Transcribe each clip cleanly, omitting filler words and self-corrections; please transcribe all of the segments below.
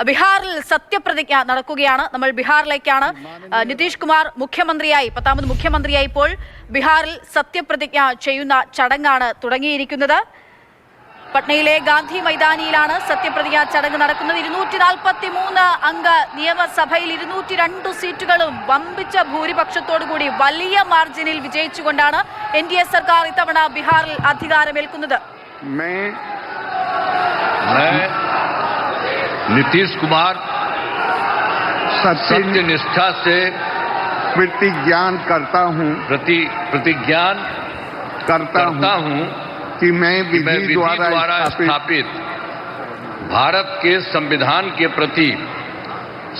ബീഹാറിൽ സത്യപ്രതിജ്ഞ നടക്കുകയാണ്. നമ്മൾ ബീഹാറിലേക്കാണ്. നിതീഷ് കുമാർ മുഖ്യമന്ത്രിയായി 10ാമത് മുഖ്യമന്ത്രിയായി ഇപ്പോൾ ബീഹാറിൽ സത്യപ്രതിജ്ഞ ചെയ്യുന്ന ചടങ്ങാണ് തുടങ്ങിയിരിക്കുന്നത്. പട്നയിലെ ഗാന്ധി മൈതാനിയിലാണ് സത്യപ്രതിജ്ഞ ചടങ്ങ് നടക്കുന്നത്. 243 അംഗ നിയമസഭയിൽ 202 സീറ്റുകളും വമ്പിച്ച ഭൂരിപക്ഷത്തോടുകൂടി വലിയ മാർജിനിൽ വിജയിച്ചുകൊണ്ടാണ് NDA സർക്കാർ ഇത്തവണ ബീഹാറിൽ അധികാരമേൽക്കുന്നത്. नीतीश कुमार सत्य निष्ठा से प्रतिज्ञा करता हूँ कि मैं विधि द्वारा स्थापित भारत के संविधान के प्रति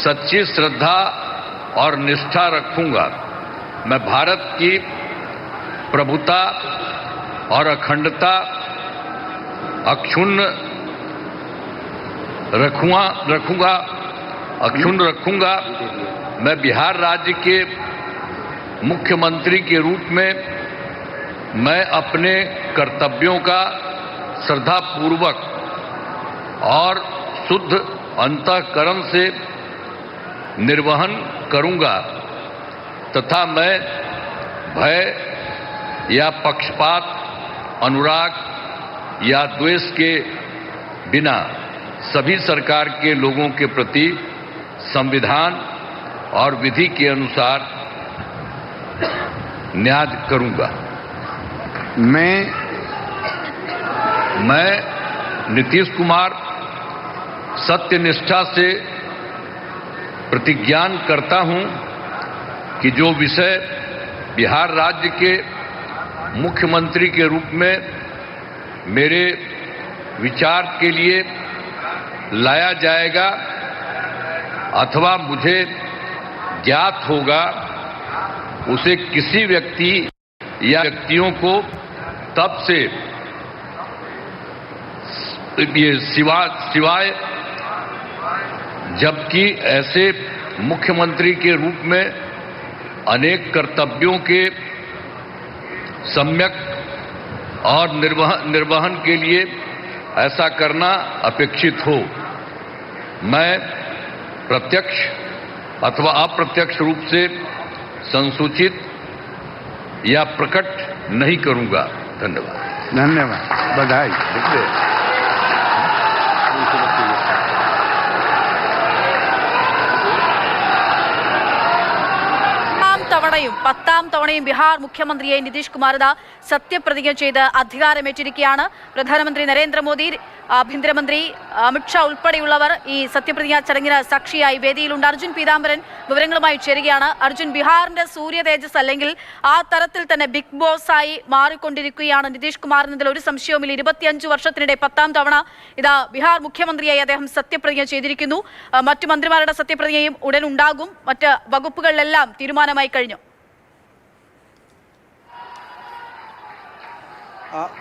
सच्ची श्रद्धा और निष्ठा रखूंगा। मैं भारत की प्रभुता और अखंडता अक्षुण्ण रखूंगा। मैं बिहार राज्य के मुख्यमंत्री के रूप में मैं अपने कर्तव्यों का श्रद्धापूर्वक और शुद्ध अंतःकरण से निर्वहन करूंगा तथा मैं भय या पक्षपात, अनुराग या द्वेष के बिना सभी सरकार के लोगों के प्रति संविधान और विधि के अनुसार न्याय करूंगा। मैं नीतीश कुमार सत्यनिष्ठा से प्रतिज्ञा करता हूं कि जो विषय बिहार राज्य के मुख्यमंत्री के रूप में मेरे विचार के लिए लाया जाएगा अथवा मुझे ज्ञात होगा, उसे किसी व्यक्ति या व्यक्तियों को तब से सिवाय जबकि ऐसे मुख्यमंत्री के रूप में अनेक कर्तव्यों के सम्यक और निर्वहन के लिए ऐसा करना अपेक्षित हो, मैं प्रत्यक्ष अथवा अप्रत्यक्ष रूप से संसूचित या प्रकट नहीं करूंगा। धन्यवाद। बधाई। പത്താം തവണയും ബീഹാർ മുഖ്യമന്ത്രിയെ നിതീഷ് കുമാർ സത്യപ്രതിജ്ഞ ചെയ്ത് അധികാരമേറ്റിരിക്കുകയാണ്. പ്രധാനമന്ത്രി നരേന്ദ്രമോദി, ആഭ്യന്തരമന്ത്രി അമിത്ഷാ ഉൾപ്പെടെയുള്ളവർ ഈ സത്യപ്രതിജ്ഞാ ചടങ്ങിന് സാക്ഷിയായി വേദിയിലുണ്ട്. അർജുൻ പീതാംബരൻ വിവരങ്ങളുമായി ചേരുകയാണ്. അർജുൻ, ബീഹാറിന്റെ സൂര്യ തേജസ് അല്ലെങ്കിൽ ആ തരത്തിൽ തന്നെ ബിഗ് ബോസ് ആയി മാറിക്കൊണ്ടിരിക്കുകയാണ് നിതീഷ് കുമാർ എന്നതിൽ ഒരു സംശയവുമില്ല. 25 വർഷത്തിനിടെ 10ാം തവണ ഇതാ ബീഹാർ മുഖ്യമന്ത്രിയായി അദ്ദേഹം സത്യപ്രതിജ്ഞ ചെയ്തിരിക്കുന്നു. മറ്റു മന്ത്രിമാരുടെ സത്യപ്രതിജ്ഞയും ഉടൻ ഉണ്ടാകും. മറ്റ് വകുപ്പുകളിലെല്ലാം തീരുമാനമായി കഴിഞ്ഞു.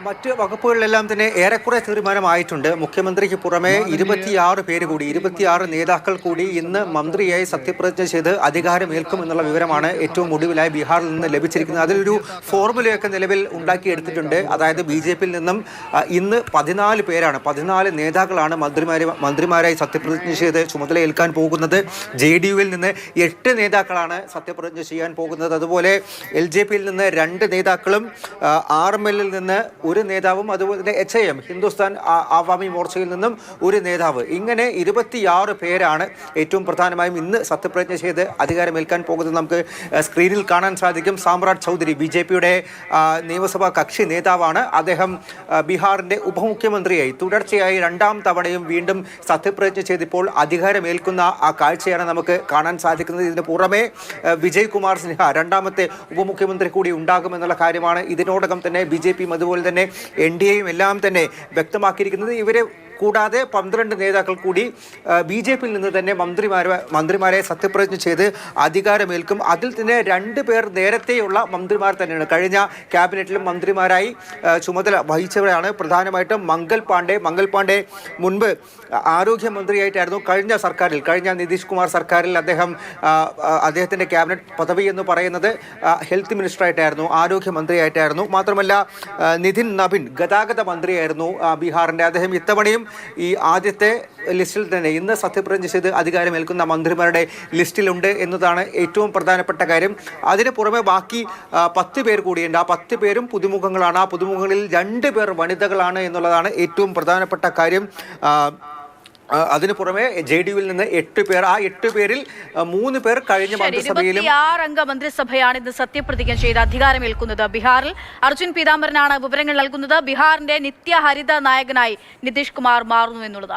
മറ്റ് വകുപ്പുകളിലെല്ലാം തന്നെ ഏറെക്കുറെ തീരുമാനമായിട്ടുണ്ട്. മുഖ്യമന്ത്രിക്ക് പുറമെ 26 പേര് കൂടി 26 നേതാക്കൾ കൂടി ഇന്ന് മന്ത്രിയായി സത്യപ്രതിജ്ഞ ചെയ്ത് അധികാരമേൽക്കും എന്നുള്ള വിവരമാണ് ഏറ്റവും ഒടുവിലായി ബീഹാറിൽ നിന്ന് ലഭിച്ചിരിക്കുന്നത്. അതിലൊരു ഫോർമുലയൊക്കെ നിലവിൽ ഉണ്ടാക്കിയെടുത്തിട്ടുണ്ട്. അതായത് BJPയിൽ നിന്നും ഇന്ന് 14 പേരാണ്, 14 നേതാക്കളാണ് മന്ത്രിമാരായി സത്യപ്രതിജ്ഞ ചെയ്ത് ചുമതലയേൽക്കാൻ പോകുന്നത്. JDUവിൽ നിന്ന് 8 നേതാക്കളാണ് സത്യപ്രതിജ്ഞ ചെയ്യാൻ പോകുന്നത്. അതുപോലെ LJPയിൽ നിന്ന് 2 നേതാക്കളും RMLൽ നിന്ന് ഒരു നേതാവും അതുപോലെ തന്നെ HIM ഹിന്ദുസ്ഥാൻ ആവാമി മോർച്ചയിൽ നിന്നും ഒരു നേതാവ്, ഇങ്ങനെ 26 പേരാണ് ഏറ്റവും പ്രധാനമായും ഇന്ന് സത്യപ്രതിജ്ഞ ചെയ്ത് അധികാരമേൽക്കാൻ പോകുന്നത്. നമുക്ക് സ്ക്രീനിൽ കാണാൻ സാധിക്കും. സാമ്രാട്ട് ചൗധരി BJPയുടെ നിയമസഭാ കക്ഷി നേതാവാണ്. അദ്ദേഹം ബീഹാറിന്റെ ഉപമുഖ്യമന്ത്രിയായി തുടർച്ചയായി 2ാം തവണയും വീണ്ടും സത്യപ്രതിജ്ഞ ചെയ്തിപ്പോൾ അധികാരമേൽക്കുന്ന ആ കാഴ്ചയാണ് നമുക്ക് കാണാൻ സാധിക്കുന്നത്. ഇതിന് പുറമെ വിജയ് കുമാർ സിൻഹ 2ാമത്തെ ഉപമുഖ്യമന്ത്രി കൂടി ഉണ്ടാകുമെന്നുള്ള കാര്യമാണ് ഇതിനോടകം തന്നെ BJPയും അതുപോലെ തന്നെ NDAയും എല്ലാം തന്നെ വ്യക്തമാക്കിയിരിക്കുന്നത്. ഇവരെ കൂടാതെ 12 നേതാക്കൾ കൂടി BJPയിൽ നിന്ന് തന്നെ മന്ത്രിമാരെ സത്യപ്രതിജ്ഞ ചെയ്ത് അധികാരമേൽക്കും. അതിൽ തന്നെ 2 പേർ നേരത്തെയുള്ള മന്ത്രിമാർ തന്നെയാണ്. കഴിഞ്ഞ ക്യാബിനറ്റിലും മന്ത്രിമാരായി ചുമതല വഹിച്ചവരാണ്. പ്രധാനമായിട്ടും മംഗൾ പാണ്ഡെ മുൻപ് ആരോഗ്യമന്ത്രിയായിട്ടായിരുന്നു കഴിഞ്ഞ നിതീഷ് കുമാർ സർക്കാരിൽ അദ്ദേഹത്തിൻ്റെ ക്യാബിനറ്റ് പദവി എന്ന് പറയുന്നത് ഹെൽത്ത് മിനിസ്റ്ററായിട്ടായിരുന്നു, ആരോഗ്യമന്ത്രിയായിട്ടായിരുന്നു. മാത്രമല്ല നിതിൻ നബിൻ ഗതാഗത മന്ത്രിയായിരുന്നു ബീഹാറിൻ്റെ. അദ്ദേഹം ഇത്തവണയും ഈ ആദ്യത്തെ ലിസ്റ്റിൽ തന്നെ ഇന്ന് സത്യപ്രതിജ്ഞ ചെയ്ത് അധികാരമേൽക്കുന്ന മന്ത്രിമാരുടെ ലിസ്റ്റിലുണ്ട് എന്നതാണ് ഏറ്റവും പ്രധാനപ്പെട്ട കാര്യം. അതിന് പുറമെ ബാക്കി 10 പേർ കൂടിയുണ്ട്. ആ 10 പേരും പുതുമുഖങ്ങളാണ്. ആ പുതുമുഖങ്ങളിൽ 2 പേർ വനിതകളാണ് എന്നുള്ളതാണ് ഏറ്റവും പ്രധാനപ്പെട്ട കാര്യം. അതിന് പുറമെ JDU-വിൽ നിന്ന് 8 പേർ. ആ 8 പേരിൽ 3 പേർ കഴിഞ്ഞ മന്ത്രിസഭയിലും 26 അംഗ മന്ത്രിസഭയാണ് ഇന്ന് സത്യപ്രതിജ്ഞ ചെയ്ത് അധികാരമേൽക്കുന്നത്. ബീഹാറിൽ അർജുൻ പീതാംബരനാണ് വിവരങ്ങൾ നൽകുന്നത്. ബീഹാറിന്റെ നിത്യഹരിത നായകനായി നിതീഷ് കുമാർ മാറുന്നു എന്നുള്ളതാണ്.